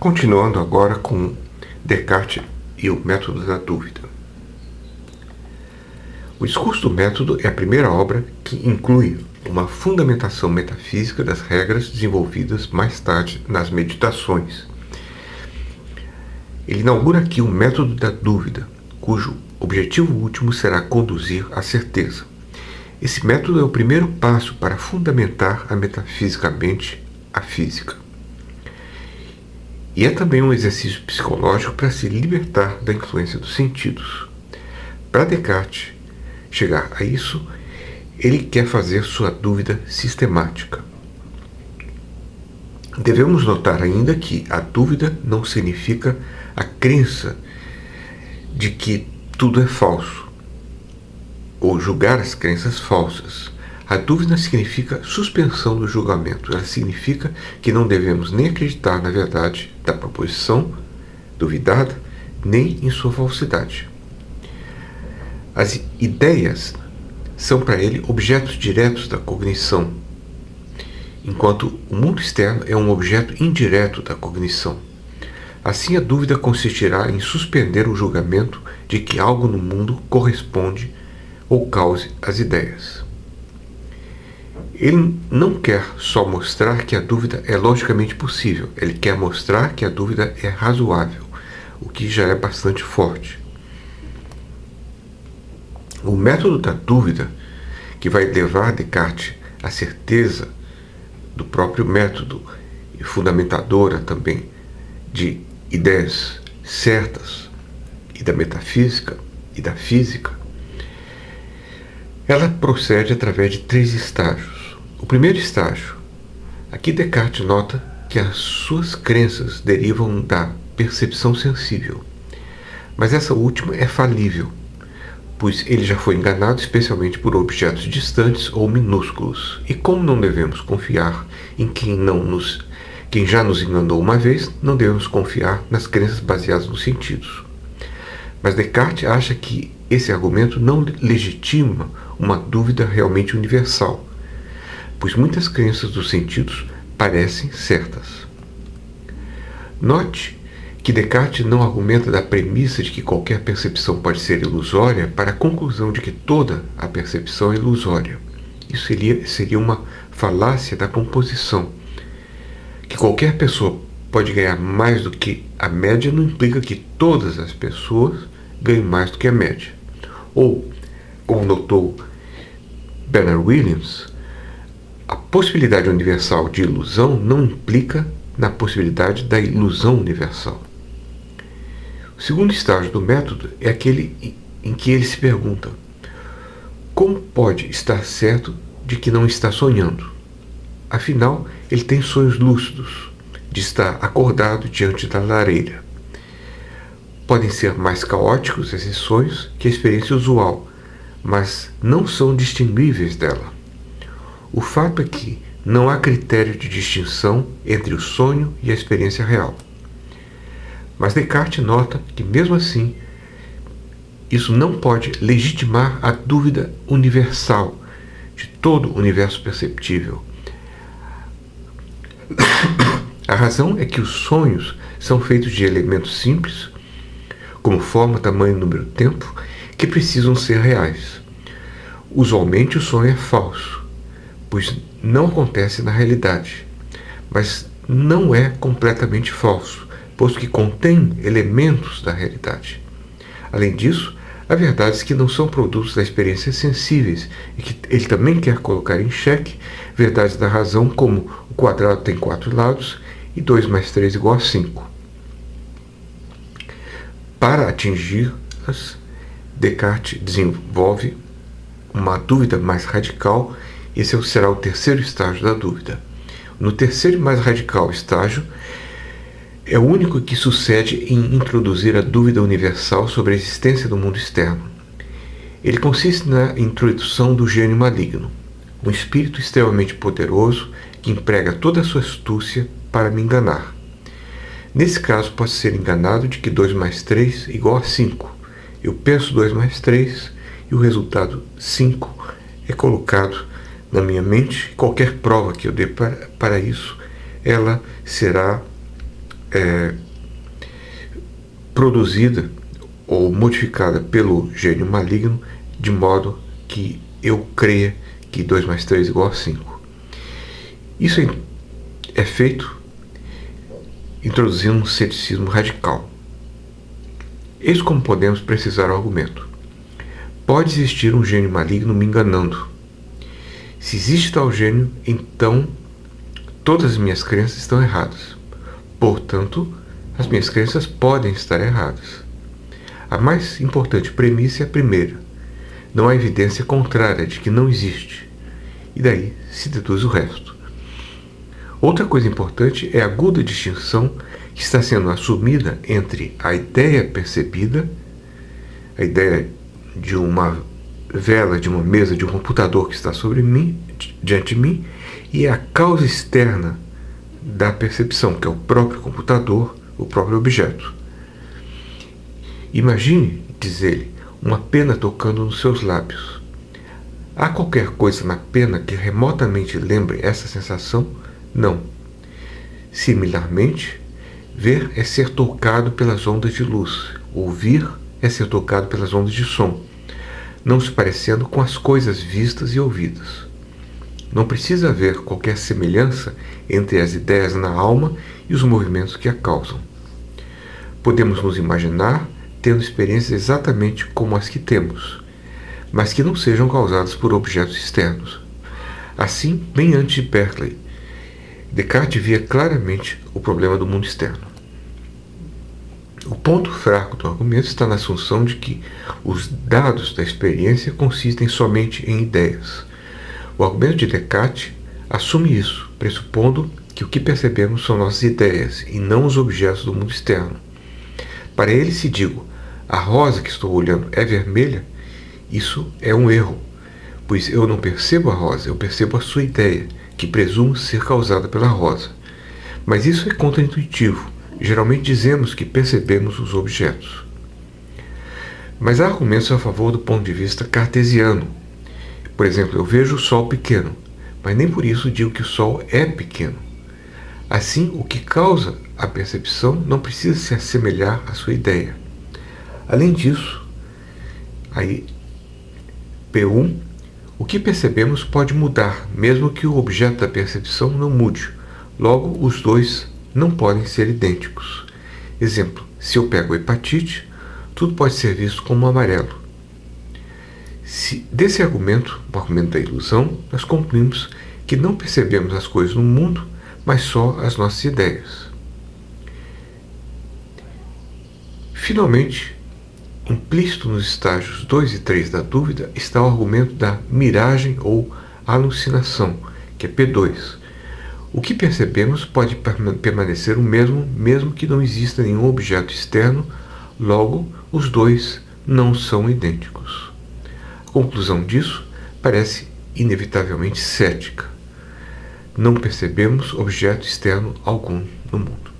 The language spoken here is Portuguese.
Continuando agora com Descartes e o método da dúvida. O discurso do método é a primeira obra que inclui uma fundamentação metafísica das regras desenvolvidas mais tarde nas meditações. Ele inaugura aqui o método da dúvida, cujo objetivo último será conduzir à certeza. Esse método é o primeiro passo para fundamentar metafisicamente a física. E é também um exercício psicológico para se libertar da influência dos sentidos. Para Descartes chegar a isso, ele quer fazer sua dúvida sistemática. Devemos notar ainda que a dúvida não significa a crença de que tudo é falso, ou julgar as crenças falsas. A dúvida significa suspensão do julgamento. Ela significa que não devemos nem acreditar na verdade da proposição duvidada, nem em sua falsidade. As ideias são para ele objetos diretos da cognição, enquanto o mundo externo é um objeto indireto da cognição. Assim, a dúvida consistirá em suspender o julgamento de que algo no mundo corresponde ou cause as ideias. Ele não quer só mostrar que a dúvida é logicamente possível, ele quer mostrar que a dúvida é razoável, o que já é bastante forte. O método da dúvida, que vai levar Descartes à certeza do próprio método e fundamentadora também de ideias certas e da metafísica e da física, ela procede através de 3 estágios. O primeiro estágio, aqui Descartes nota que as suas crenças derivam da percepção sensível, mas essa última é falível, pois ele já foi enganado especialmente por objetos distantes ou minúsculos, e como não devemos confiar em quem já nos enganou uma vez, não devemos confiar nas crenças baseadas nos sentidos. Mas Descartes acha que esse argumento não legitima uma dúvida realmente universal, pois muitas crenças dos sentidos parecem certas. Note que Descartes não argumenta da premissa de que qualquer percepção pode ser ilusória para a conclusão de que toda a percepção é ilusória. Isso seria uma falácia da composição. Que qualquer pessoa pode ganhar mais do que a média não implica que todas as pessoas ganhem mais do que a média. Ou, como notou Bernard Williams, a possibilidade universal de ilusão não implica na possibilidade da ilusão universal. O segundo estágio do método é aquele em que ele se pergunta: como pode estar certo de que não está sonhando? Afinal, ele tem sonhos lúcidos, de estar acordado diante da lareira. Podem ser mais caóticos esses sonhos que a experiência usual, mas não são distinguíveis dela. O fato é que não há critério de distinção entre o sonho e a experiência real. Mas Descartes nota que, mesmo assim, isso não pode legitimar a dúvida universal de todo o universo perceptível. A razão é que os sonhos são feitos de elementos simples, como forma, tamanho, número, tempo, que precisam ser reais. Usualmente o sonho é falso, pois não acontece na realidade, mas não é completamente falso, posto que contém elementos da realidade. Além disso, há verdades que não são produtos da experiência sensíveis e que ele também quer colocar em xeque verdades da razão, como o quadrado tem 4 lados e 2 mais 3 igual a 5. Para atingi-las, Descartes desenvolve uma dúvida mais radical. Esse será o terceiro estágio da dúvida. No terceiro e mais radical estágio, é o único que sucede em introduzir a dúvida universal sobre a existência do mundo externo. Ele consiste na introdução do gênio maligno, um espírito extremamente poderoso que emprega toda a sua astúcia para me enganar. Nesse caso, posso ser enganado de que 2 mais 3 é igual a 5. Eu penso 2 mais 3 e o resultado 5 é colocado na minha mente. Qualquer prova que eu dê para isso, ela será produzida ou modificada pelo gênio maligno, de modo que eu creia que 2 mais 3 igual a 5. Isso é feito introduzindo um ceticismo radical. Eis como podemos precisar o argumento. Pode existir um gênio maligno me enganando. Se existe tal gênio, então todas as minhas crenças estão erradas. Portanto, as minhas crenças podem estar erradas. A mais importante premissa é a primeira. Não há evidência contrária de que não existe. E daí se deduz o resto. Outra coisa importante é a aguda distinção que está sendo assumida entre a ideia percebida, a ideia de uma vela, de uma mesa, de um computador que está sobre mim, diante de mim, e a causa externa da percepção, que é o próprio computador, o próprio objeto. Imagine, diz ele, uma pena tocando nos seus lábios. Há qualquer coisa na pena que remotamente lembre essa sensação? Não. Similarmente, ver é ser tocado pelas ondas de luz. Ouvir é ser tocado pelas ondas de som, não se parecendo com as coisas vistas e ouvidas. Não precisa haver qualquer semelhança entre as ideias na alma e os movimentos que a causam. Podemos nos imaginar tendo experiências exatamente como as que temos, mas que não sejam causadas por objetos externos. Assim, bem antes de Berkeley, Descartes via claramente o problema do mundo externo. O ponto fraco do argumento está na assunção de que os dados da experiência consistem somente em ideias. O argumento de Descartes assume isso, pressupondo que o que percebemos são nossas ideias e não os objetos do mundo externo. Para ele, se digo, a rosa que estou olhando é vermelha, isso é um erro, pois eu não percebo a rosa, eu percebo a sua ideia, que presumo ser causada pela rosa. Mas isso é contraintuitivo. Geralmente dizemos que percebemos os objetos. Mas há argumentos a favor do ponto de vista cartesiano. Por exemplo, eu vejo o Sol pequeno, mas nem por isso digo que o Sol é pequeno. Assim, o que causa a percepção não precisa se assemelhar à sua ideia. Além disso, aí, P1, o que percebemos pode mudar, mesmo que o objeto da percepção não mude. Logo, os dois não podem ser idênticos. Exemplo, se eu pego hepatite, tudo pode ser visto como amarelo. Desse argumento, o argumento da ilusão, nós concluímos que não percebemos as coisas no mundo, mas só as nossas ideias. Finalmente, implícito nos estágios 2 e 3 da dúvida está o argumento da miragem ou alucinação, que é P2. O que percebemos pode permanecer o mesmo, mesmo que não exista nenhum objeto externo, logo, os dois não são idênticos. A conclusão disso parece inevitavelmente cética. Não percebemos objeto externo algum no mundo.